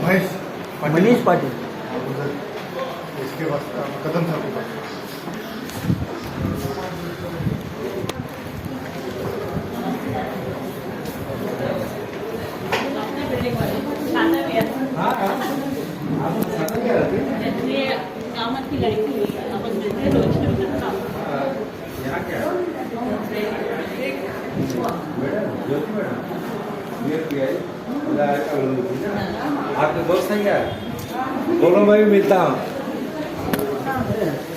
मनीष पाटिल इसके बाद कदम साहब के पास की लड़की अपन रोज आपके दोस्त हैं क्या? दोनों में भी मिलता हूँ।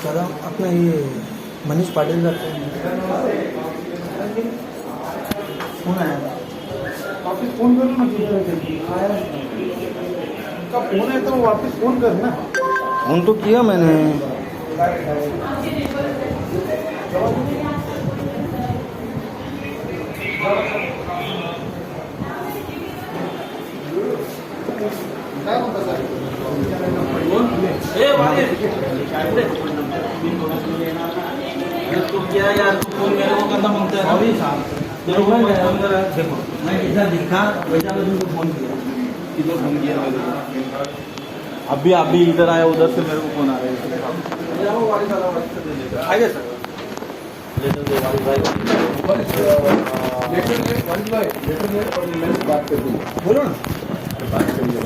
सर अपना ये मनीष पाटिल का फोन आया था। वापस फोन करो ना, उनका फोन है तो वापस फोन करना। फोन तो किया मैंने। तो क्या यार, फोन मेरे को करना मांगता है। अभी तेरे को मैं फोन करा, देखो मैं जैसा दिखा वैसा मैं तुमको फोन किया। किधर फोन किया? अभी इधर आया, उधर से मेरे को फोन आ रहा है। आइए सर, लेटर दे बात कर दूँ, बोलो ना। बात करिए।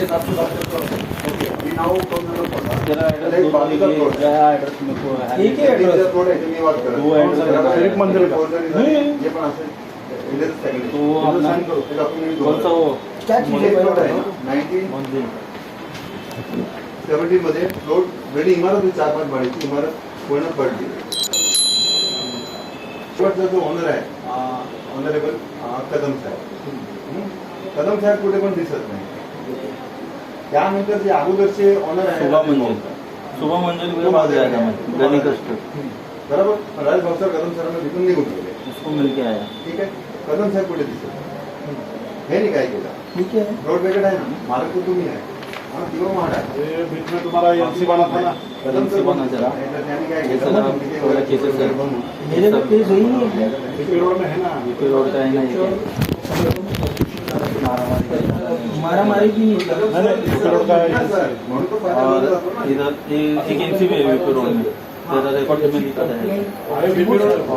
आपसे बात करता हूँ। तेरा एड्रेस एक बात कर दो। एड्रेस मेरे को है। एक ही एड्रेस थोड़ा इतनी बात करो। दो एड्रेस एक मंदिर का नहीं। ये पण असेल तो अपना कौन सा वो क्या चीज़ है? 1970 मध्ये रोड वेळी इमारत होती, 4-5 माळ्याची इमारत पूर्ण पडली. शेवटचा जो ओनर आहे ऑनरेबल कदम साहेब, कदम साहेब कुठे पण दिसत नाही. त्यानंतर जे अगोदरचे ऑनर आहे सुबह मंजिल के बाद जाएगा मैं गनी कस्ट बरोबर, राज भाऊसाहेब कदम साहेबांना तिथून निघून गेले. उसको मिल के आया. ठीक आहे, कदम साहेब कुठे दिसत नाही. हे नाही काय केलं. ठीक है। रोड वेगळा आहे ना, मार्ग तो तुम्ही आहे, किंवा महाडा आहे. बीच में तुम्हारा एमसी बना था ना, कदम से बना चला. त्यांनी काय ये साला थोड़ा केसेस है. मेरे को केस हुई नहीं है। बीपी रोड में है ना. यूपी रोड का है ना ये मारामारी की नहीं। बीपी रोड का है. म्हणून तो और इधर एक एनसी भी है यूपी रोड में, तेरा रिकॉर्ड में लिखा है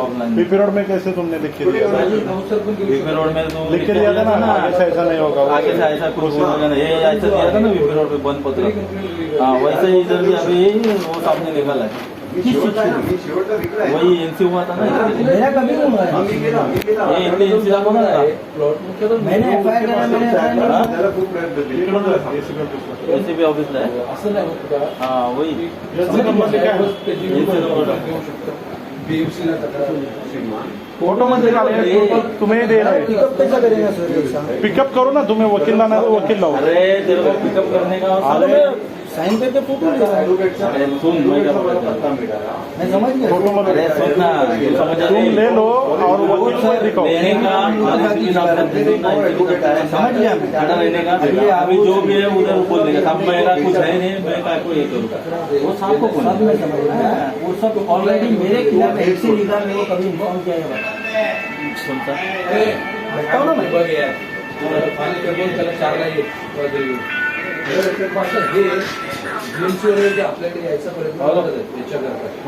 ऑफलाइन. बीपी रोड में कैसे तुमने लिख के दिया? वीपी रोड में तो लिख के दिया था ना, आगे से ऐसा नहीं होगा. आगे से ऐसा कुछ होगा नहीं. ये ऐसा दिया था ना वीपी रोड पे बंद पत्र. हाँ वैसे ही इधर भी अभी वो सामने निकला है. शेवटचा विकला आहे. वही एनसी हुआ था ना. मेरा कभी नहीं हुआ है। मी गेला ये इतने एनसी का बोला था. मैंने एफआईआर करा, मैंने एफआईआर नहीं करा। त्याला खूप प्रयत्न केले. एसीबी ऑफिस है. हाँ वही एसी नंबर लिखा है. फोटो मध्ये तुम्हें दे रहे. पिकअप कैसा करेगा सर एक साथ? पिकअप करो ना, तुम्हें वकील लाना है तो वकील लाओ. अरे तेरे को पिकअप करने का साइन करके फोटो ले रहा है। अरे सुन, मैं क्या बोल रहा पत्ता मिळाला. मैं समझ गया। फोटो में अरे सुन ना, तू समझ तुम ले लो और वकील को दिखाओ. लेने का समझ गया मैं। खाना लेने का अभी जो भी है उधर बोल देगा. सब मेरा कुछ है नहीं, मैं क्या को ये करूँ. वो सबको सब मैं समझ गया। वो सब ऑलरेडी मेरे खिलाफ ऐसे लिखा, मेरे को कभी इन्फॉर्म किया है। सुनता बताओ ना मैं। आपल्याकडे यायचा प्रयत्न त्याच्याकरता.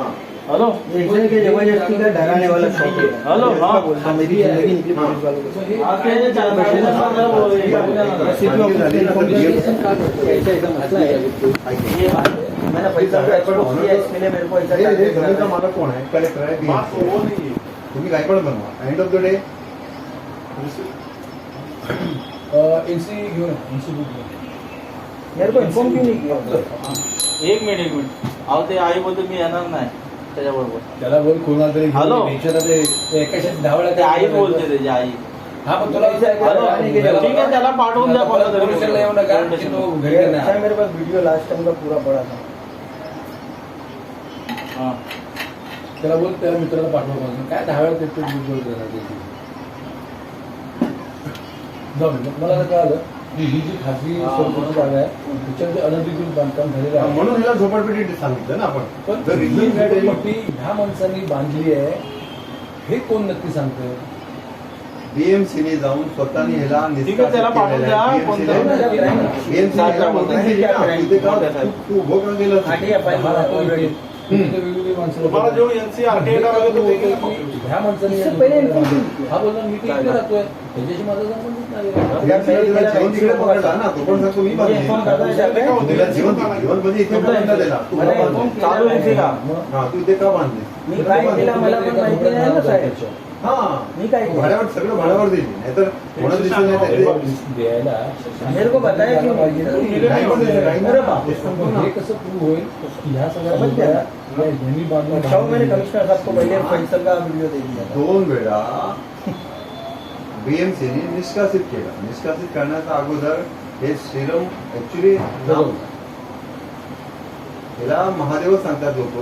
हेलो एक के जबरदस्ती का डराने वाला शौक है। हेलो, हाँ। बोलता मेरी जिंदगी निकली पुलिस वालों को। आके चार बजे ना ऐसा ऐसा मसला है। मैंने पैसा दिया, इसके लिए मेरे को ऐसा हे जमीनचा मालक कोण आहे? कलेक्टर आहे. वो नहीं. तुम्ही गायकवाड बनवा. End of the day NC घेऊन एनसी बुक मेरे को इन्फॉर्म क्यों नहीं किया? एक मिनिट अहो ते आई बोलतो मी येणार नाही त्याच्याबरोबर. त्याला बोल कोणाला तरी हॅलो. एकाशे 10 वेळा ते आई बोलते त्याची आई. हा पण तुला हॅलो ठीक आहे, त्याला पाठवून द्या कोणाला तरी. येऊ नका की तो घरी अच्छा, नाही. मेरे पास वीडियो लास्ट टाइम का पूरा पड़ा था। हाँ. त्याला बोल त्याला मित्राला पाठवा म्हणून. काय 10 वेळा ते बोल करणार ते. जाऊ दे. मला आता कळालं की ही जी खाजगी स्वरूपाची जागा आहे त्याच्यामध्ये अनधिकृत बांधकाम झालेलं आहे. म्हणून ह्याला झोपडपट्टी सांगितलं ना आपण. पण जर ही रिझल्ट झोपडपट्टी ह्या माणसांनी बांधली आहे हे कोण नक्की सांगतं? बीएमसीने जाऊन स्वतःने ह्याला ठीक आहे, त्याला पाठवून द्या, कोणतं? तू उभं का गेलं तुम्हाला जो एनसी आरटीआय ला लागेल तो ते केलं पाहिजे. ह्या माणसाने हा बोलला मी इकडे राहतोय त्याच्याशी माझा संबंधच नाही जीवन तिकडे पकडला ना तो पण सांगतो मी बांधली. तुला जीवन म्हणजे इथे पकडला त्याला तू का बांधली? चालू एनसी का हा तू इथे का बांधली मी काय केलं मला पण माहिती नाही ना साहेब. हा मी काय केलं? भाड्यावर सगळं भाड्यावर दिली नाहीतर कोणाच दिसत नाही त्याचे. द्यायला मेरे को बताया क्यों नहीं? नाही म्हणले, नाही अरे बाप रे. हे कसं प्रूव्ह होईल की ह्या सगळ्या समज गया. गोष्टी या ह्यांनी बांधून अच्छा, मैंने कमिश्नर साहब को पहले फैसल का वीडियो दे दिया था. 2 वेळा बीएमसीने निष्कासित केला. निष्कासित करण्याच्या अगोदर हे श्रीराम ऍक्च्युली त्याला महादेव सांगतात लोक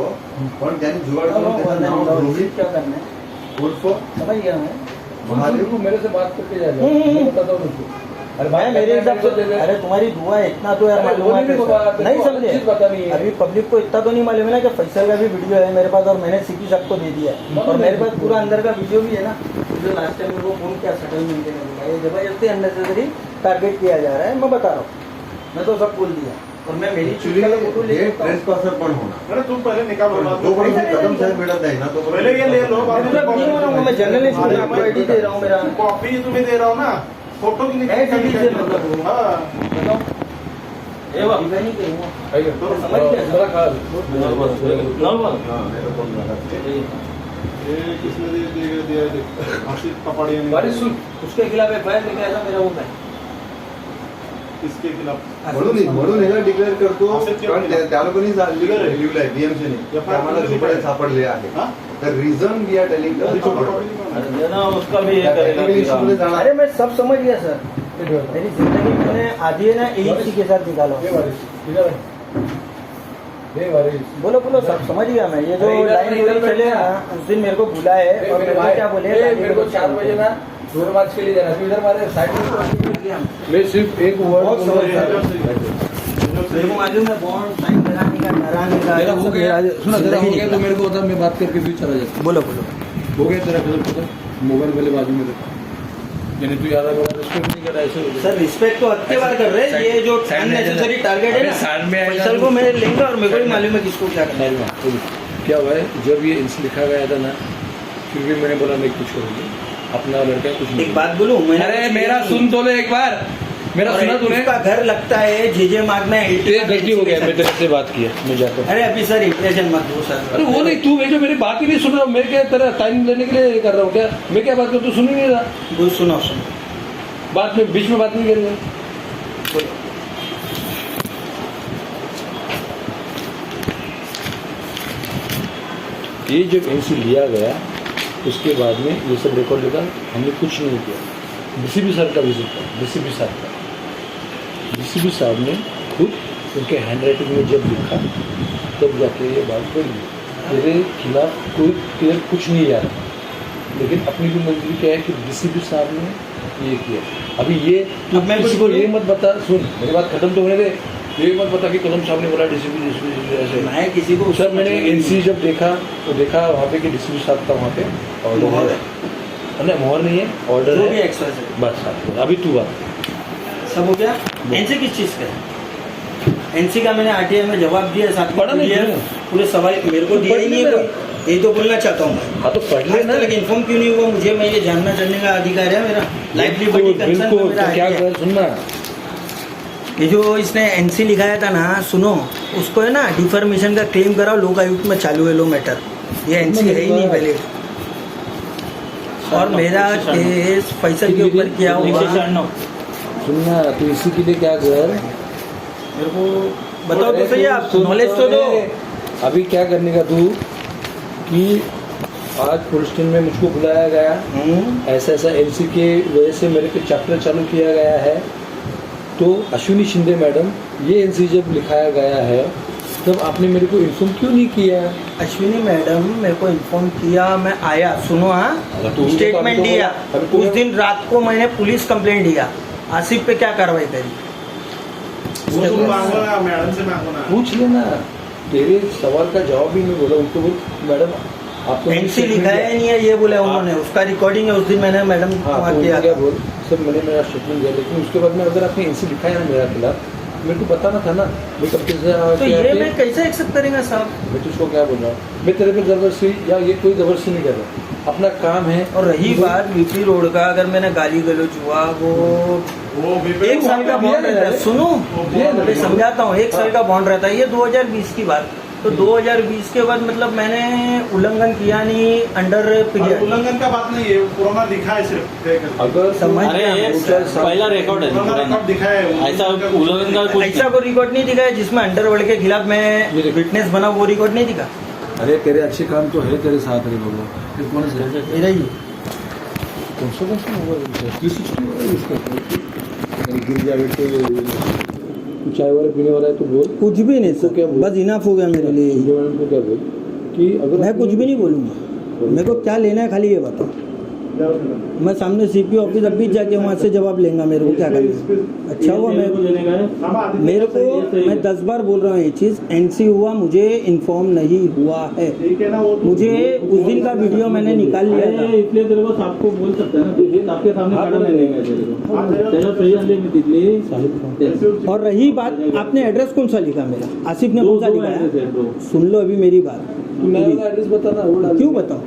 पण त्यांनी जुगाड करून त्याचं नाव रोहित क्या करना है उर्फ समझ गया मैं. महादेव मेरे से बात करके जा मैं बताता हूँ उसको अरे भाई मेरे हिसाब से अरे तुम्हारी दुआ है इतना तो यार मालूम है कि- नहीं समझे पता नहीं है अभी पब्लिक को इतना तो नहीं मालूम है ना कि फैसल का भी वीडियो है मेरे पास और मैंने सीपी सबको दे दिया है और मेरे पास पूरा अंदर का वीडियो भी है ना जो लास्ट टाइम मेरे को फोन किया सेटलमेंट के लिए ये जबरदस्ती अननेसेसरी टारगेट किया जा रहा है मैं बता रहा हूँ मैं तो सब बोल दिया और मैं मेरी ऍक्च्युली चुटकी का फोटो ले हे लेता हूँ. ट्रेसपासर पण होणार अरे तुम पहले निकाल बनवा दो. जोपर्यंत कदम साहेब मिळत नाही ना पहले ये ले लो बाद में मैं नहीं बनाऊंगा, मैं जर्नलिस्ट हूँ, मैं आपको आईडी दे रहा हूँ मेरा. कॉपी तुम्हें दे रहा हूँ ना फोटो की है सीधी से मतलब वो. हाँ बताओ. ये बात. मैं नहीं करूँगा. ऐका, समझ गया. मला कळालं. हा, मेरा फोन झाला. ये किसने दिया आशिष कपाड़िया ने बारिश सुन उसके खिलाफ एफआईआर लेके आया था मेरा वो है. किसके खिलाफ म्हणून ह्याला डिक्लेअर करतो असं केलं कारण त्या लोकांनी लिहिलंय बीएमसीने आम्हाला झोपडे सापडले आहे हाँ? तर रिझन वी आर टेलिंग ना उसका भी ये करेगा. अरे मैं सब समझ गया सर. मेरी जिंदगी में मैंने आधी है ना एक के साथ निकाला. हे बारिश इधर आहे. हे बारिश बोलो बोलो सब समझ गया मैं. ये जो लाइन गोली चले ना उस दिन मेरे को बुला है और मेरे को क्या बोले मेरे को 4 बजे ना 2 मार्च के लिए जाना है. इधर मारे साइड में मैं सिर्फ एक बहुत समझ गया. वर्ड मेरे को मालूम है बॉन्ड साइन कराने का डराने का तेरा हो गया सुना तेरा हो गया तो बोलो मेरे को बता मैं बात करके फिर चला जाता बोलो हो गया तेरा खत्म मोबाइल पहले बाजू में रख यानी तू याद मेरा रिस्पेक्ट नहीं कर रहा ऐसे हो गया. सर रिस्पेक्ट तो हद के बार कर रहे हैं. ये जो अननेसेसरी टारगेट है अरे ना साइड में आएगा फैसल को मैं लेंगे और मेरे को भी मालूम है किसको क्या करना है. साइड में क्या हुआ है जब ये इंस लिखा गया था ना फिर भी मैंने बोला नहीं कुछ करोगे अपना लड़का कुछ नहीं एक बात बोलूं मैंने अरे कुछ मेरा किया सुन नहीं. तो ले एक बार मेरा और सुना तूने उसका घर लगता है जे मार्ग में ये गलती हो गया मैं तेरे से बात किया मैं जाकर अरे अभी सर इंप्रेशन मत दो सर. अरे वो नहीं तू जो मेरी बात ही नहीं सुन रहा मैं क्या तेरा टाइम लेने के लिए कर रहा हूँ क्या मैं क्या बात कर तू सुन ही नहीं रहा बोल सुनो सुनो बात में बीच में बात नहीं कर रहा. ये जब एनसी लिया गया उसके बाद में ये सब रिकॉर्ड लेकर हमने कुछ नहीं किया. डीसीपी सर का विजिट था डीसीपी साहब ने खुद उनके हैंड राइटिंग में जब लिखा तब जाके ये बात बढ़ी. मेरे खिलाफ कोई क्लियर कुछ नहीं आ रहा लेकिन अपनी भी मंजूरी क्या है कि डीसीपी साहब ने ये किया. अभी ये अब मैं कुछ किसी को बोलूं? ये मत बता सुन मेरी बात खत्म तो होने दे. ये मत बता कि कदम साहब ने बोला डीसीपी ऐसे मैं किसी को सर मैंने एनसी जब देखा तो देखा वहाँ पे कि डीसीपी साहब का वहाँ पे ऑर्डर मोहर है नहीं मोहर नहीं है ऑर्डर जो भी है एक्सप्रेस है बस साहब अभी तू बात सब हो गया. एनसी किस चीज का है? एनसी का मैंने आरटीआई में जवाब दिया साथ में पढ़ा नहीं दिया. तूने? पूरे सवाल मेरे को तू दिया पढ़ ही नहीं नहीं है मेरा? कोई. ये तो बोलना चाहता हूँ मैं. हाँ तो पढ़ आज लेना तक इन्फॉर्म क्यों नहीं हुआ मुझे. मैं ये जानना चाहने का अधिकार है मेरा. लाइवलीहुड कंसर्न बिल्कुल मेरा तो क्या है. कर सुनना ये जो इसने एनसी लिखाया था ना सुनो उसको है ना डिफॉर्मेशन का क्लेम कराओ लोकायुक्त में चालू है लो मैटर. ये एनसी है ही नहीं पहले. और मेरा केस फैसल के ऊपर किया हुआ. सुनना तो इसी के लिए क्या कर मेरे को बताओ तो सही आप नॉलेज तो दो. अभी क्या करने का तू कि आज पुलिस स्टेशन में मुझको बुलाया गया ऐसा ऐसा एनसी के वजह से मेरे पे चैप्टर चालू किया गया है. तो अश्विनी शिंदे मैडम ये एनसी जब लिखाया गया है तब आपने मेरे को इन्फॉर्म क्यों नहीं किया. अश्विनी मैडम मेरे को इन्फॉर्म किया. मैं आया सुनो हाँ अगर तूने स्टेटमेंट तो दिया. अभी तूने- उस दिन रात को मैंने पुलिस कंप्लेंट दिया. आसिफ पे क्या कार्रवाई करी. वो तुम मांगो ना मैडम से मांगो ना. पूछ लेना तेरे सवाल का जवाब भी नहीं बोला उनको बोल मैडम आपको एनसी लिखा है नहीं है ये बोला उन्होंने, उसका रिकॉर्डिंग है, उस दिन मैंने मैडम हाँ वहाँ तो किया क्या था। बोल सर मैंने मेरा स्टेटमेंट दिया, लेकिन उसके बाद में अगर आपने एनसी लिखा है ना मेरा खिलाफ, मेरे को बताना था ना। मैं कब कैसे तो ये मैं कैसे एक्सेप्ट करेंगे साहब? मैं तुझको क्या बोल रहा हूँ, मैं तेरे पे जबरदस्ती या ये कोई जबरदस्ती नहीं कर रहा, अपना काम है। और रही बात बीपी रोड का, अगर मैंने गाली गलौज हुआ वो एक साल का बॉन्ड रहता है। सुनो मैं समझाता हूँ, एक साल का बॉन्ड रहता है, ये 2020 की बात। तो 2020 के बाद मतलब मैंने उल्लंघन किया नहीं अंडर पीरियड। उल्लंघन का बात नहीं है, पुराना दिखा है सिर्फ। अगर समझ अरे गया ये मैं। पहला रिकॉर्ड है पुराना पुराना। रिकॉर्ड दिखा है। ऐसा उल्लंघन का कुछ ऐसा कोई रिकॉर्ड नहीं दिखा है जिसमें अंडरवर्ल्ड के खिलाफ मैं विटनेस बना, वो रिकॉर्ड नहीं दिखा। अरे तेरे अच्छे काम तो है तेरे साथ रे बाबा, फिर कौन से मेरा ही कौन सा मोबाइल 360 इसका गिर जाए तो चाय वाला पीने वाला है तो बोल, कुछ भी नहीं तो क्या सर, बोल? बस इनाफ हो गया मेरे लिए। मैडम को क्या बोल कि अगर मैं कुछ भी नहीं बोलूँगा, मेरे को क्या लेना है खाली ये बताओ। मैं सामने सीपी ऑफिस अभी जाके वहाँ से जवाब लेंगे, मेरे को क्या करना। अच्छा हुआ मेरे को मैं 10 बार बोल रहा हूँ ये चीज़, एनसी हुआ मुझे इन्फॉर्म नहीं हुआ है। ठीक है ना, वो मुझे उस दिन का वीडियो मैंने निकाल लिया था। इसलिए तेरे को आपको बोल सकता है ना, तुझे आपके सामने खड़ा नहीं रहेगा तेरे को, त्याला प्रेयरले मी तिथली। और रही बात, आपने एड्रेस कौन सा लिखा मेरा? आसिफ ने कौन सा लिखा है? सुन लो अभी मेरी बात। तू नया वाला एड्रेस बताना, वो डाल क्यों बताओ?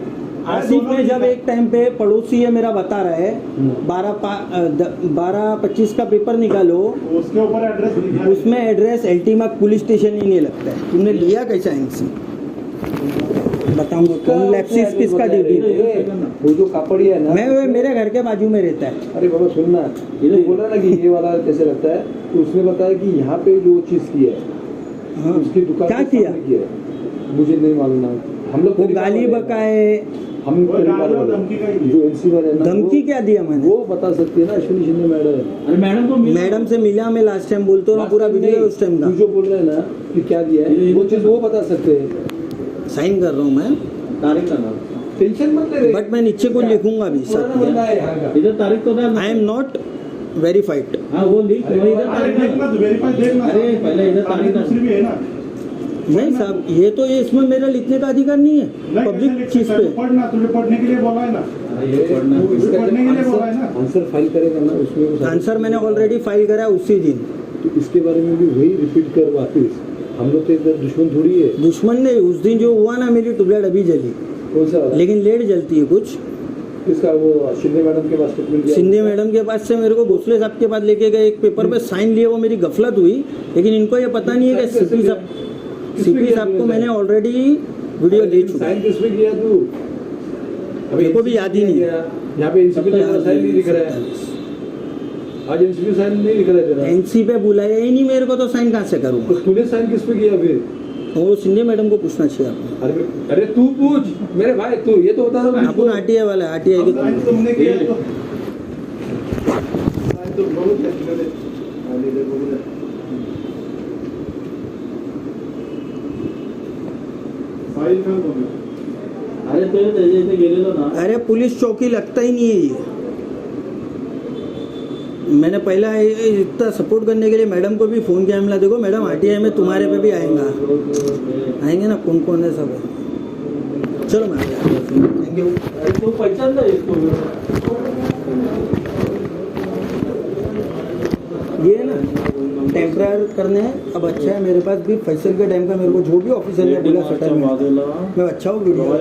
आसिफ ने जब एक टाइम पे पड़ोसी है मेरा बता रहा है 12-25 का पेपर निकालो, उसके ऊपर एड्रेस लिखा है। उसमें एड्रेस एल्टीमा पुलिस स्टेशन ही नहीं लगता है। तुमने लिया कैसा एनसी बताऊंगा, कौन लैप्सिस किसका ड्यूटी? वो जो कापड़ी है ना, मैं मेरे घर के बाजू में रहता है। अरे बाबा सुनना, ये बोला ना कि ये वाला कैसे लगता है, तो उसने बताया कि यहाँ पे जो चीज की है हाँ, उसकी दुकान क्या के किया? सामने की है, मुझे नहीं मालूम ना। हम लोग वो परिवार गाली वाले हैं। बकाए, हम वो परिवार गाली और वाले धमकी का ही हैं। जो एनसी वाले हैं ना, धमकी वो- क्या दिया मैंने? वो बता सकती है ना, अश्विनी शिंदे मैडम। अरे मैडम को मैडम से मिला मैं लास्ट टाइम, बोलते हो पूरा वीडियो है उस टाइम तू का। जो बोल रहे हैं ना कि क्या दिया है, वो चीज वो बता सकते हैं। साइन कर रहा हूँ मैं, तारीख का नाम, टेंशन मत ले, बट मैं नीचे को लिखूंगा भी पुराना साथ बंदा में। है यहाँ का। इधर तारीख तो डाल। I am not verified. हाँ वो लिख, वो इधर अरे तारीख देखना, डाल। वेरीफाई देखना। अरे पहले इधर तारीख डाल। दूसरी भी है ना। नहीं साहब, ये तो ये इसमें मेरा लिखने का अधिकार नहीं है नहीं, कैसे पब्लिक लिख चीज सकता है? पे। तू पढ़ना, तुझे पढ़ने के लिए बोला है ना। ये पढ़ना। तू इसका पढ़ने के लिए बोला है ना। आंसर फाइल करेगा ना, उसमें वो सारी- आंसर मैंने ऑलरेडी फाइल करा उसी दिन। तो इसके बारे में भी वही रिपीट कर वापिस। हम लोग तो इधर दुश्मन थोड़ी है। दुश्मन ने उस दिन जो हुआ ना, मेरी ट्यूबलाइट अभी जली, कौन सा वाला? लेकिन लेट जलती है कुछ। इसका वो शिंदे मैडम के पास स्टेटमेंट दिया। सिंधे मैडम के पास से मेरे को भोसले साहब के पास लेके गए, एक पेपर पे साइन लिए, वो मेरी गफलत हुई। लेकिन इनको ये पता नहीं है कि सीपी साहब को मैंने ऑलरेडी वीडियो दे चुका साइन है। किस पे किया तू? मेरे को भी याद ही नहीं है। यहाँ पे एनसीपी साइन नहीं दिख रहा है। आज एनसीपी साइन नहीं दिख रहा है तेरा। एनसी पे बुलाया ही नहीं मेरे को, तो साइन कहाँ से तो करूँगा? तूने साइन किस पे किया फिर? वो सिंधे मैडम को पूछना चाहिए आपने। अरे तू पूछ मेरे भाई, तू ये तो बता रहा अपन आरटीआई वाला है, आरटीआई के साइन तुमने किया तो साइन तो बोलो क्या किया रे? आले ले बोलो रे। फाइल कर बोलो। अरे तो त्याच्या इथे गेलेलो ना, अरे पुलिस चौकी लगता ही नहीं है ये। मैंने पहला इतना सपोर्ट करने के लिए मैडम को भी फ़ोन किया, मिला देखो मैडम आरटीआई में तुम्हारे पे भी आएगा, आएंगे ना, कौन कौन है सब है। चलो मैं थैंक यू। अरे तू पहचानता है इसको? ये है ना टेम्परर करने हैं। अब अच्छा है मेरे पास भी फैसल के टाइम का मेरे को जो भी ऑफिसर ने बोला सेटलमेंट, बाजूला मैं अच्छा हूँ वीडियो।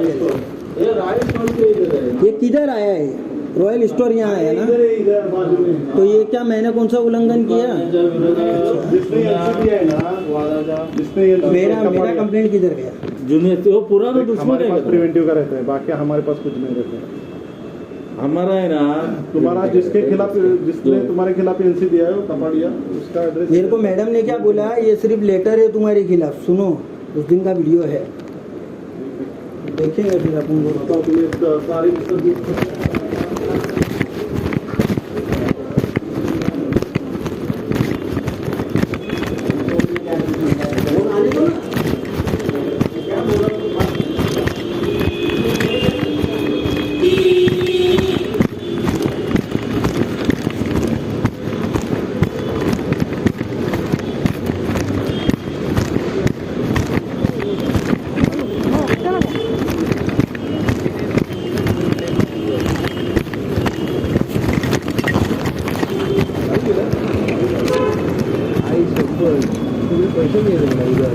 ये राइट कौन के इधर है? ये किधर आया है? रॉयल स्टोर यहाँ आया ना, इधर बाजू में। तो ये क्या मैंने कौन सा उल्लंघन किया? त्यांच्या विरोधात जिसने एलसी दिया है ना, वादाचा जिसने ये मेरा कंप्लेंट किधर गया? जुने तो पुराना दुश्मन हमारे है पास का? प्रिवेंटिव का रहता है, बाकी हमारे पास कुछ नहीं रहता है। हमारा है ना तुम्हारा जिसके खिलाफ, जिसने तुम्हारे खिलाफ एनसी दिया है वो कपाड़िया, उसका एड्रेस मेरे को मैडम ने क्या बोला, ये सिर्फ लेटर है तुम्हारे खिलाफ, सुनो उस दिन का वीडियो है, देखेंगे फिर अपन को। सारी पैसे नहीं देना इधर